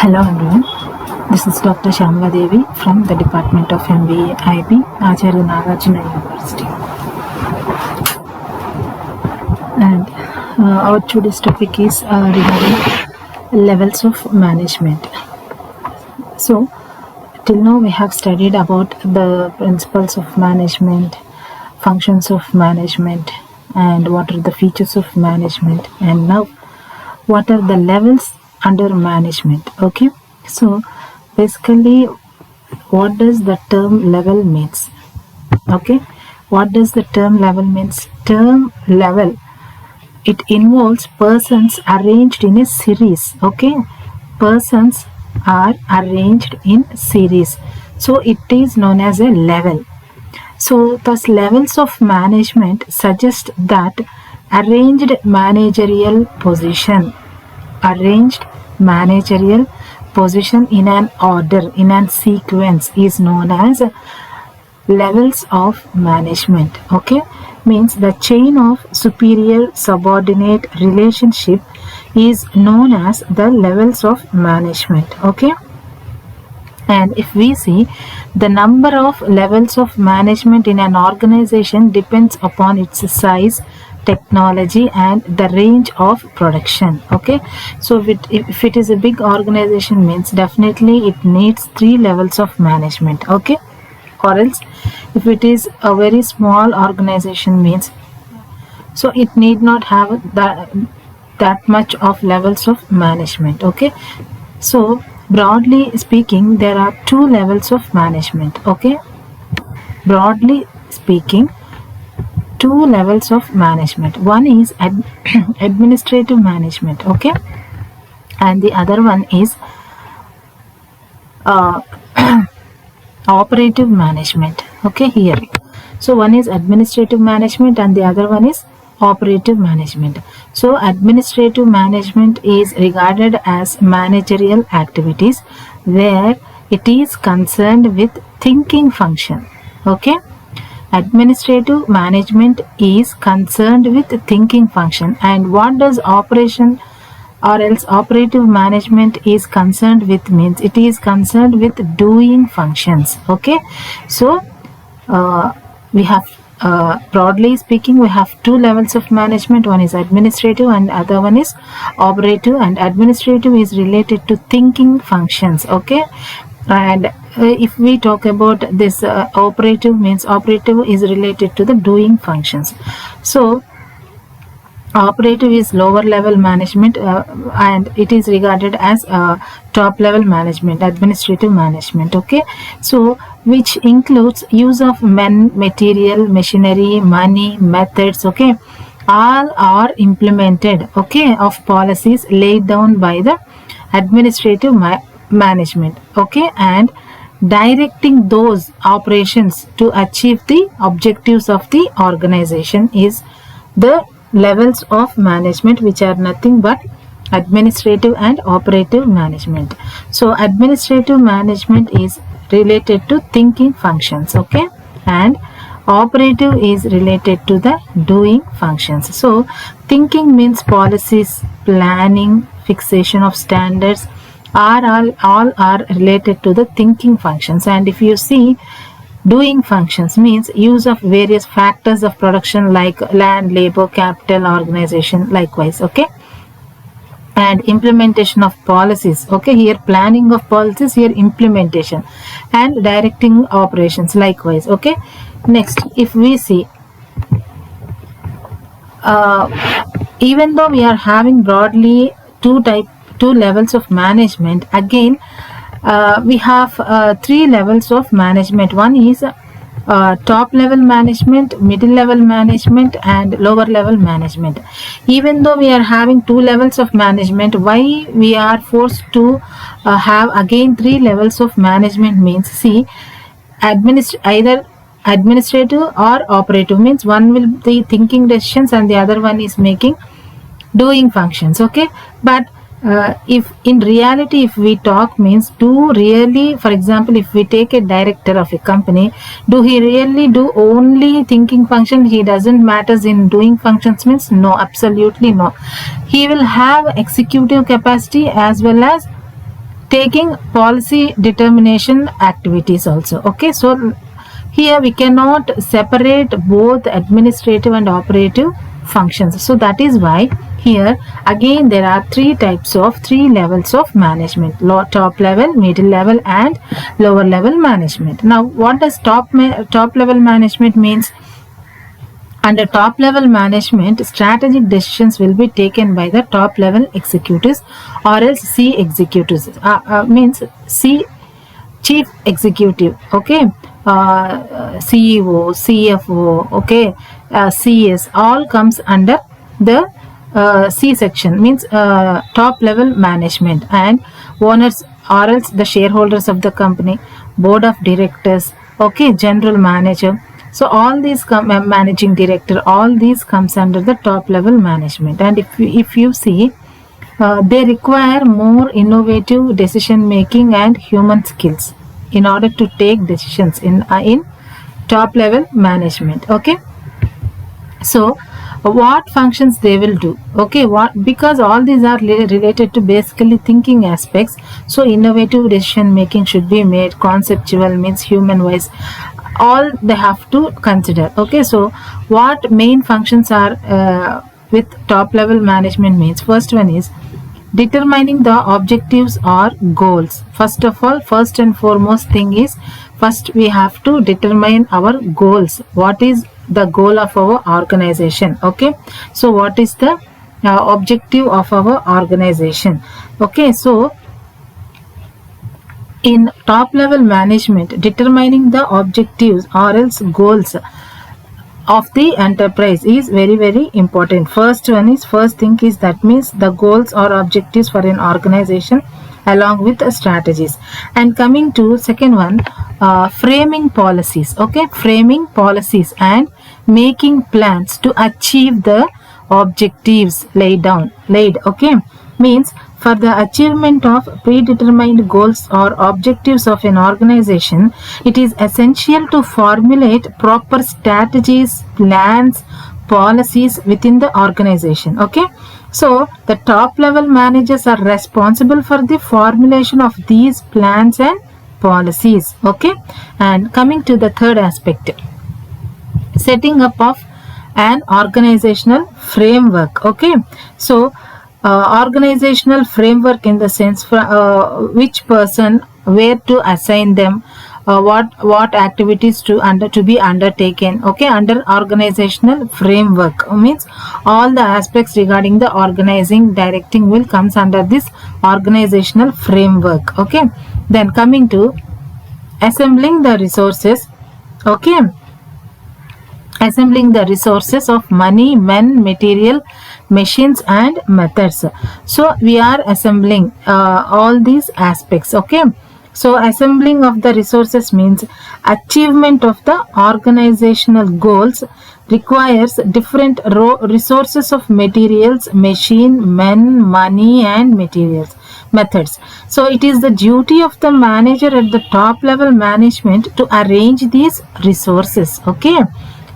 Hello everyone, this is Dr.P.Syamala from the Department of MBA IB, Acharya Nagarjuna University. And our today's topic is regarding levels of management. So, till now we have studied about the principles of management, functions of management, and what are the features of management, and now what are the levels under management. Okay, so basically what does the term level means? Okay, what does the term level means? Term level, it involves persons arranged in a series. Okay, persons are arranged in series, so it is known as a level. So thus levels of management suggest that arranged managerial position in an order, in a sequence, is known as levels of management. Okay, means the chain of superior subordinate relationship is known as the levels of management. Okay, and if we see, the number of levels of management in an organization depends upon its size, technology, and the range of production. Okay, so if it is a big organization, means definitely it needs 3 levels of management. Okay, or else if it is a very small organization, means so it need not have that much of levels of management. Okay, so broadly speaking, there are 2 levels of management. Okay, broadly speaking, 2 levels of management. One is administrative management. Okay, and the other one is operative management. Okay, here, so one is administrative management and the other one is operative management. So administrative management is regarded as managerial activities where it is concerned with thinking function. Okay, administrative management is concerned with thinking function. And what does operation or else operative management is concerned with? Means it is concerned with doing functions. Okay, so we have broadly speaking, we have 2 levels of management. One is administrative and other one is operative, and administrative is related to thinking functions. Okay, and if we talk about this operative, means operative is related to the doing functions. So operative is lower level management and it is regarded as top level management, administrative management. Okay, so which includes use of men, material, machinery, money, methods. Okay, all are implemented, okay, of policies laid down by the administrative management. Okay, and directing those operations to achieve the objectives of the organization is the levels of management, which are nothing but administrative and operative management. So administrative management is related to thinking functions. Okay, and operative is related to the doing functions. So thinking means policies, planning, fixation of standards all are related to the thinking functions. And if you see, doing functions means use of various factors of production like land, labor, capital, organization, likewise. Okay, and implementation of policies. Okay, here planning of policies, here implementation, and directing operations, likewise. Okay, next if we see, even though we are having broadly 2 levels of management, again we have 3 levels of management. One is top level management, middle level management, and lower level management. Even though we are having 2 levels of management, why we are forced to have again 3 levels of management? Means see, either administrative or operative, means one will be thinking decisions and the other one is making doing functions. Okay, but if in reality, if we talk, means do really, for example, if we take a director of a company, do he really do only thinking function? He doesn't matters in doing functions? Means no, absolutely no. He will have executive capacity as well as taking policy determination activities also. Okay, so here we cannot separate both administrative and operative functions. So that is why here again there are three levels of management: top level, middle level, and lower level management. Now what does top level management means? Under top level management, strategic decisions will be taken by the top level executives or else C executives. Means C, chief executive. Okay, CEO, CFO. Okay, CS all comes under the C section, means top level management, and owners or else the shareholders of the company, board of directors. Okay, general manager. So all these managing director, all these comes under the top level management. And if you see, they require more innovative decision making and human skills in order to take decisions in top level management. Okay, so what functions they will do? Okay, what, because all these are related to basically thinking aspects, so innovative decision making should be made. Conceptual means human wise, all they have to consider. Okay, so what main functions are with top level management means? First one is determining the objectives or goals. First of all, first and foremost thing is, first we have to determine our goals. What is the goal of our organization? Okay, so what is the objective of our organization? Okay, so in top level management, determining the objectives or else goals of the enterprise is very important. First thing is, that means the goals or objectives for an organization along with the strategies. And coming to second one, framing policies. Okay, framing policies and making plans to achieve the objectives laid. Okay, means for the achievement of predetermined goals or objectives of an organization, it is essential to formulate proper strategies, plans, policies within the organization. Okay, so the top level managers are responsible for the formulation of these plans and policies. Okay, and coming to the third aspect, setting up of an organizational framework. Okay, so organizational framework in the sense for which person, where to assign them, what activities to be undertaken. Okay, under organizational framework means all the aspects regarding the organizing, directing will comes under this organizational framework. Okay, then coming to assembling the resources. Okay, assembling the resources of money, men, material, machines, and methods. So we are assembling all these aspects. Okay, so assembling of the resources means achievement of the organizational goals requires different resources of materials, machine, men, money, and materials, methods. So it is the duty of the manager at the top level management to arrange these resources. Okay,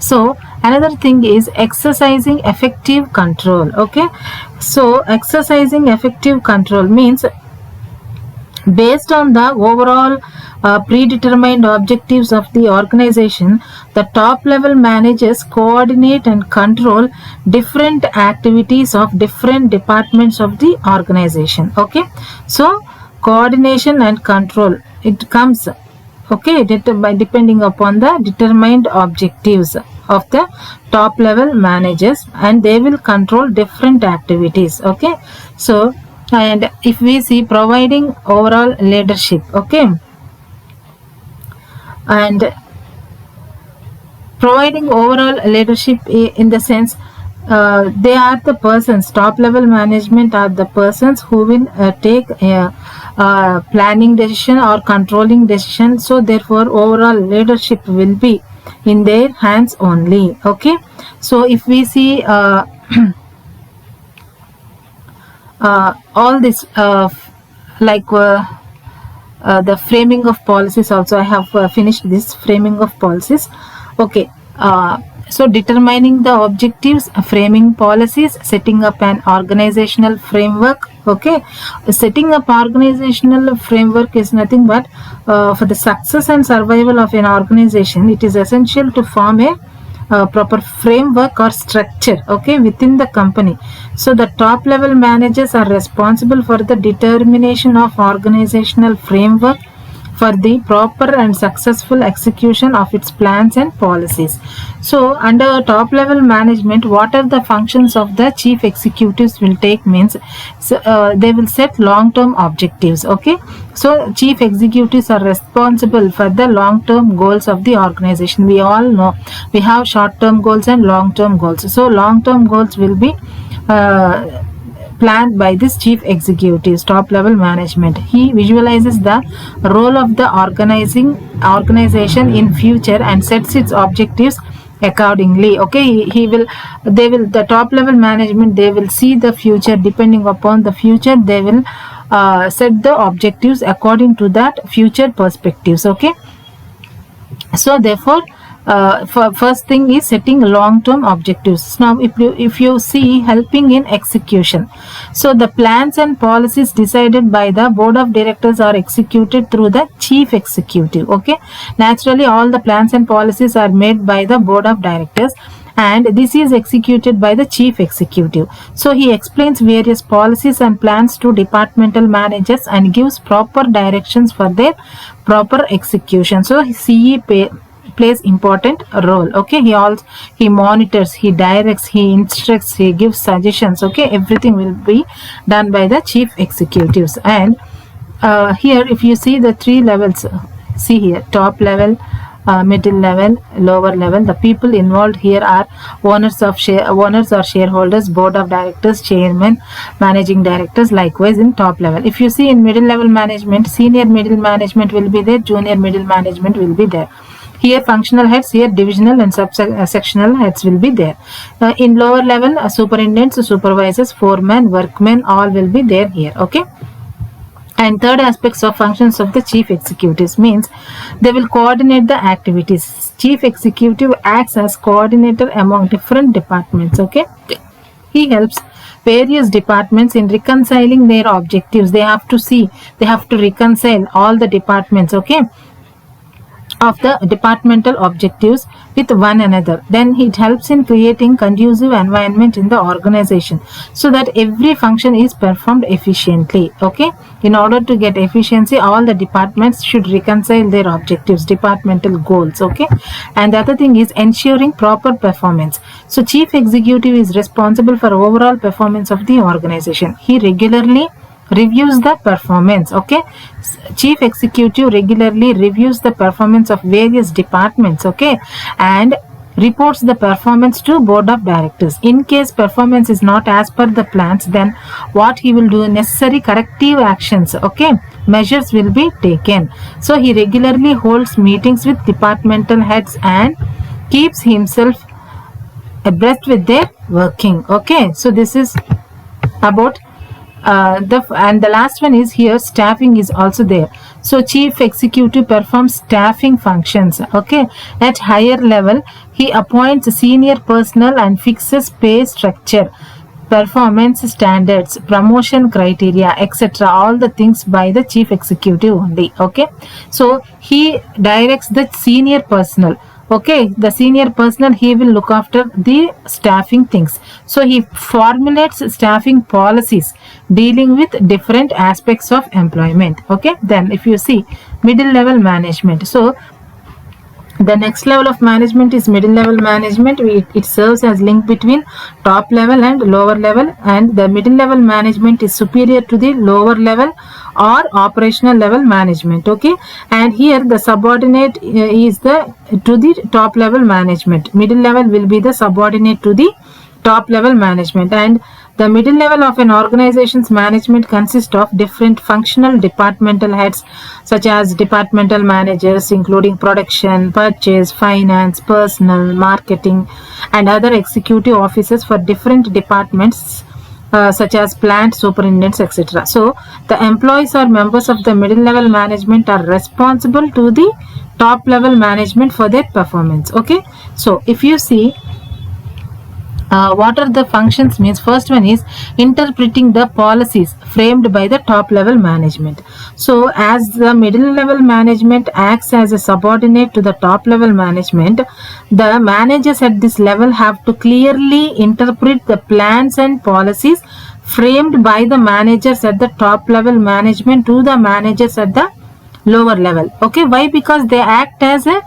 so another thing is exercising effective control. Okay, so exercising effective control means based on the overall predetermined objectives of the organization, the top level managers coordinate and control different activities of different departments of the organization. Okay, so coordination and control, it comes, okay, by depending upon the determined objectives of the top level managers, and they will control different activities. Okay, so and if we see providing overall leadership. Okay, and providing overall leadership in the sense they are the persons, top level management are the persons who will take planning decision or controlling decision. So therefore overall leadership will be in their hands only. Okay, so if we see all this like the framing of policies also, I have finished this framing of policies. Okay, So determining the objectives, framing policies, setting up an organizational framework. Okay, setting up organizational framework is nothing but for the success and survival of an organization, it is essential to form a proper framework or structure, okay, within the company. So the top level managers are responsible for the determination of organizational framework for the proper and successful execution of its plans and policies. So under top level management, what are the functions of the chief executives will take means, so, they will set long term objectives. Okay, so chief executives are responsible for the long term goals of the organization. We all know we have short term goals and long term goals. So long term goals will be planned by this chief executives, top level management. He visualizes the role of the organization in future and sets its objectives accordingly. Okay, the top level management, they will see the future. Depending upon the future, they will set the objectives according to that future perspectives. Okay, so therefore first thing is setting long-term objectives. Now if you see helping in execution, so the plans and policies decided by the board of directors are executed through the chief executive. Okay, naturally all the plans and policies are made by the board of directors and this is executed by the chief executive. So he explains various policies and plans to departmental managers and gives proper directions for their proper execution. So CE plays important role. Okay, he monitors, he directs, he instructs, he gives suggestions. Okay, everything will be done by the chief executives. And here if you see the three levels, see here, top level, middle level, lower level. The people involved here are owners or shareholders, board of directors, chairman, managing directors. Likewise in top level, if you see in middle level management, senior middle management will be there, junior middle management will be there. Here functional heads, here divisional and sectional heads will be there. In lower level, superintendents, supervisors, foremen, workmen, all will be there here. Okay. And third aspects of functions of the chief executives means they will coordinate the activities. Chief executive acts as coordinator among different departments. Okay, he helps various departments in reconciling their objectives. They have to reconcile all the departments. Okay, of the departmental objectives with one another. Then it helps in creating conducive environment in the organization so that every function is performed efficiently. Okay, in order to get efficiency, all the departments should reconcile their objectives, departmental goals. Okay, and the other thing is ensuring proper performance. So chief executive is responsible for overall performance of the organization. He regularly reviews the performance. Okay, chief executive regularly reviews the performance of various departments. Okay, and reports the performance to board of directors. In case performance is not as per the plans, then what he will do, necessary corrective actions, okay, measures will be taken. So he regularly holds meetings with departmental heads and keeps himself abreast with their working. Okay, so this is about and the last one is here, staffing is also there. So chief executive performs staffing functions. Okay, at higher level he appoints senior personnel and fixes pay structure, performance standards, promotion criteria, etc. all the things by the chief executive only. Okay, so he directs the senior personnel. Okay, the senior personnel, he will look after the staffing things. So he formulates staffing policies dealing with different aspects of employment. Okay, then if you see middle level management, so the next level of management is middle level management. It serves as link between top level and lower level, and the middle level management is superior to the lower level or operational level management. Okay, and here the subordinate is to the top level management. Middle level will be the subordinate to the top level management, and the middle level of an organization's management consists of different functional departmental heads such as departmental managers including production, purchase, finance, personnel, marketing and other executive officers for different departments such as plant superintendents, etc. So the employees or members of the middle level management are responsible to the top level management for their performance. Okay, so if you see what are the functions means, first one is interpreting the policies framed by the top level management. So as the middle level management acts as a subordinate to the top level management, the managers at this level have to clearly interpret the plans and policies framed by the managers at the top level management to the managers at the lower level. Okay, why? Because they act as a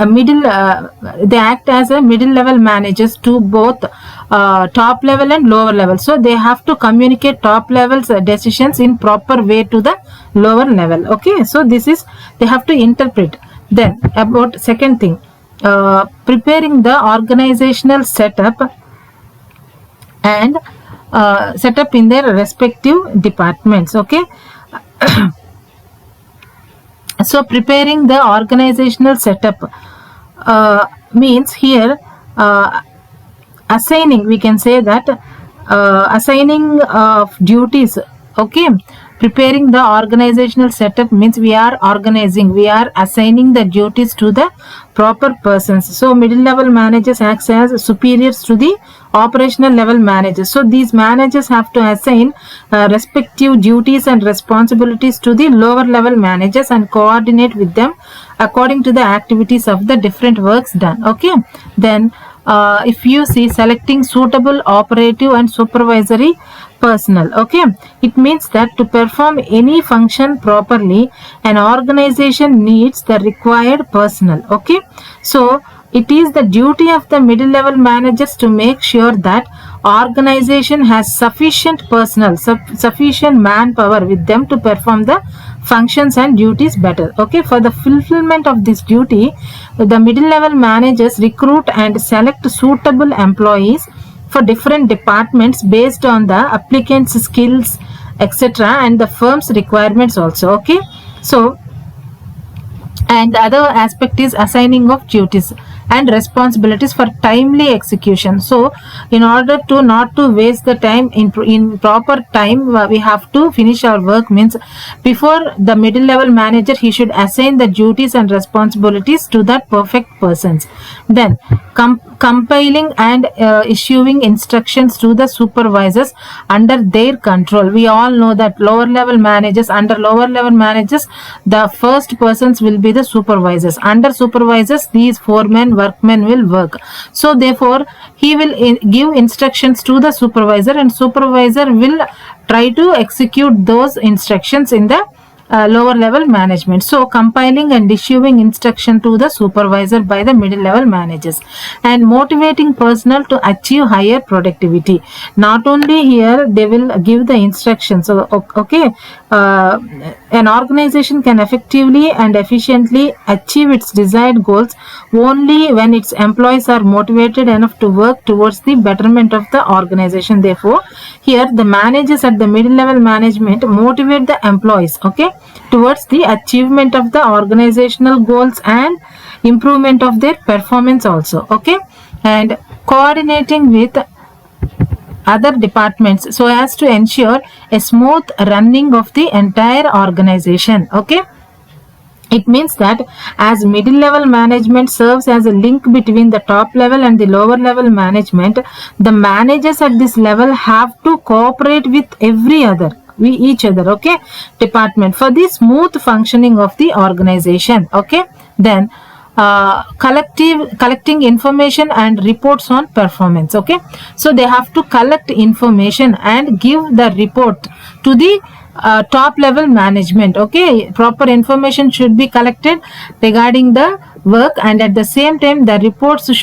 middle level managers to both top level and lower level. So they have to communicate top levels decisions in proper way to the lower level. Okay, so this is, they have to interpret. Then about second thing, preparing the organizational setup and setup in their respective departments. Okay. So preparing the organizational setup means here assigning, we can say that assigning of duties. Okay, preparing the organizational setup means we are organizing, we are assigning the duties to the proper persons. So middle level managers acts as superiors to the operational level managers. So these managers have to assign respective duties and responsibilities to the lower level managers and coordinate with them according to the activities of the different works done. Okay, then if you see selecting suitable operative and supervisory personnel. Okay, it means that to perform any function properly, an organization needs the required personnel. Okay, so it is the duty of the middle level managers to make sure that organization has sufficient personnel, sufficient manpower with them to perform the functions and duties better. Okay, for the fulfillment of this duty, the middle level managers recruit and select suitable employees for different departments based on the applicant's skills, etc., and the firm's requirements also. Okay, so and the other aspect is assigning of duties and responsibilities for timely execution. So in order to not to waste the time, in proper time we have to finish our work, means before the middle level manager, he should assign the duties and responsibilities to that perfect persons. Then compiling and issuing instructions to the supervisors under their control. We all know that lower level managers, under lower level managers, the first persons will be the supervisors. Under supervisors, these foremen, workmen will work. So therefore he will give instructions to the supervisor, and supervisor will try to execute those instructions in the lower level management. So compiling and issuing instruction to the supervisor by the middle level managers, and motivating personnel to achieve higher productivity. Not only here they will give the instructions. So okay, an organization can effectively and efficiently achieve its desired goals only when its employees are motivated enough to work towards the betterment of the organization. Therefore here the managers at the middle level management motivate the employees, okay, towards the achievement of the organizational goals and improvement of their performance also. Okay, and coordinating with other departments so as to ensure a smooth running of the entire organization. Okay, it means that as middle level management serves as a link between the top level and the lower level management, the managers at this level have to cooperate with each other, okay, department for the smooth functioning of the organization. Okay, then collecting information and reports on performance. Okay, so they have to collect information and give the report to the top level management. Okay, proper information should be collected regarding the work, and at the same time the records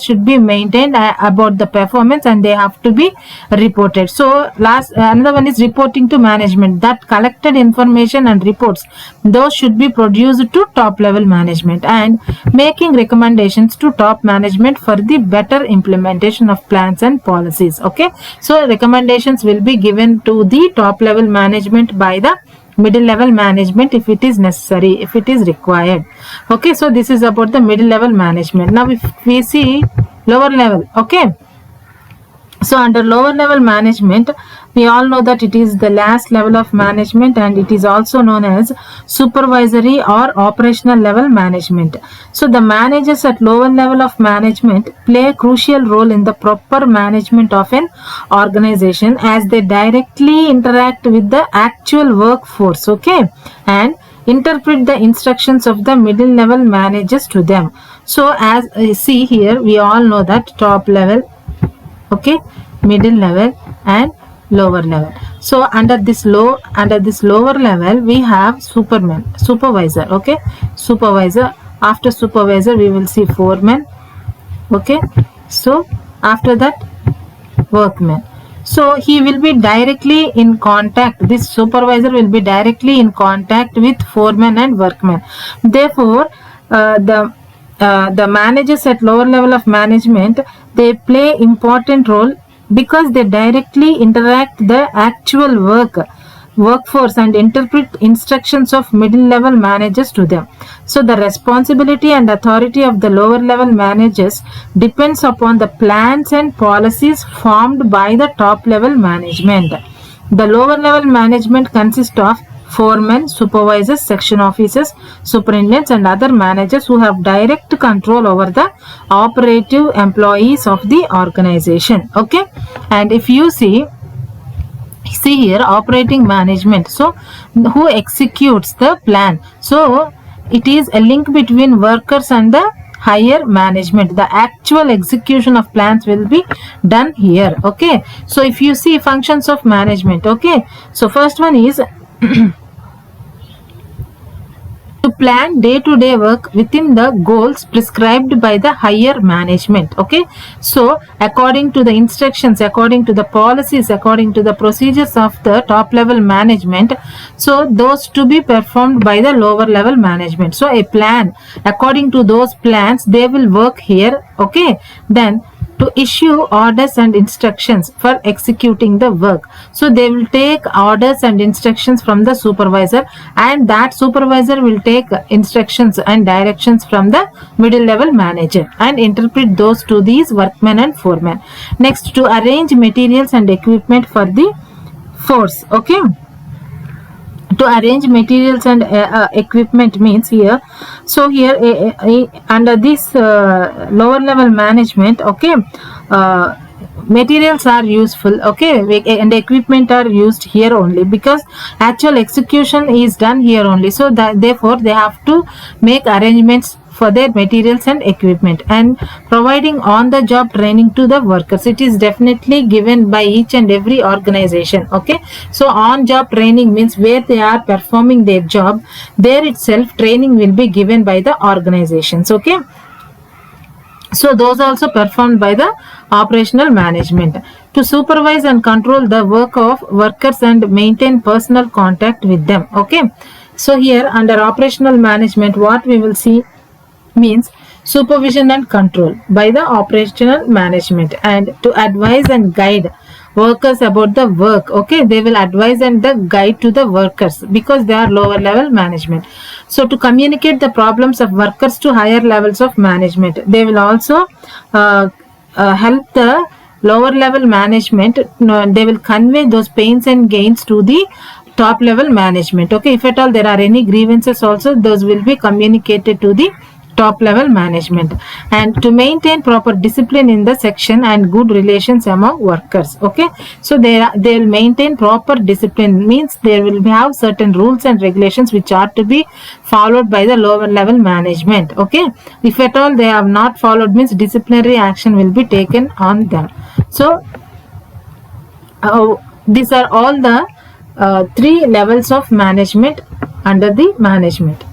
should be maintained about the performance, and they have to be reported. So another one is reporting to management. That collected information and reports, those should be produced to top level management, and making recommendations to top management for the better implementation of plans and policies. Okay, so recommendations will be given to the top level management by the middle level management if it is necessary, if it is required. Okay, so this is about the middle level management. Now if we see lower level, okay, So under lower level management, we all know that it is the last level of management, and it is also known as supervisory or operational level management. So the managers at lower level of management play a crucial role in the proper management of an organization, as they directly interact with the actual workforce, okay, and interpret the instructions of the middle level managers to them. So as you see here, we all know that top level, okay, middle level and lower level. So under this lower level, we have supervisor, okay, supervisor. After supervisor, we will see foreman, okay. So after that, workman. So he will be directly in contact, this supervisor will be directly in contact with foreman and workman. Therefore, the managers at lower level of management, they play important role because they directly interact the actual workforce and interpret instructions of middle level managers to them. So the responsibility and authority of the lower level managers depends upon the plans and policies formed by the top level management. The lower level management consists of foremen, supervisors, section officers, superintendents, and other managers who have direct control over the operative employees of the organization, okay. And if you see here, operating management, so who executes the plan. So it is a link between workers and the higher management. The actual execution of plans will be done here, okay. So if you see functions of management, okay, so first one is to plan day-to-day work within the goals prescribed by the higher management, okay. So according to the instructions, according to the policies, according to the procedures of the top level management, so those to be performed by the lower level management. So a plan, according to those plans, they will work here, okay. Then to issue orders and instructions for executing the work. So they will take orders and instructions from the supervisor, and that supervisor will take instructions and directions from the middle level manager and interpret those to these workmen and foremen. Next, to arrange materials and equipment for the force, okay. To arrange materials and equipment means here, so here under this lower level management, okay, materials are useful, okay, and equipment are used here only because actual execution is done here only. So that therefore they have to make arrangements for their materials and equipment, and providing on the job training to the workers. It is definitely given by each and every organization, okay. So on job training means where they are performing their job, there itself training will be given by the organizations, okay. So those also performed by the operational management. To supervise and control the work of workers and maintain personal contact with them, okay. So here under operational management, what we will see means supervision and control by the operational management, and to advise and guide workers about the work, okay. They will advise and the guide to the workers because they are lower level management. So to communicate the problems of workers to higher levels of management, they will also help the lower level management. They will convey those pains and gains to the top level management, okay. If at all there are any grievances also, those will be communicated to the top level management. And to maintain proper discipline in the section and good relations among workers, okay. So they will maintain proper discipline means there will have certain rules and regulations which are to be followed by the lower level management, okay. If at all they have not followed means disciplinary action will be taken on them. So these are all the three levels of management under the management.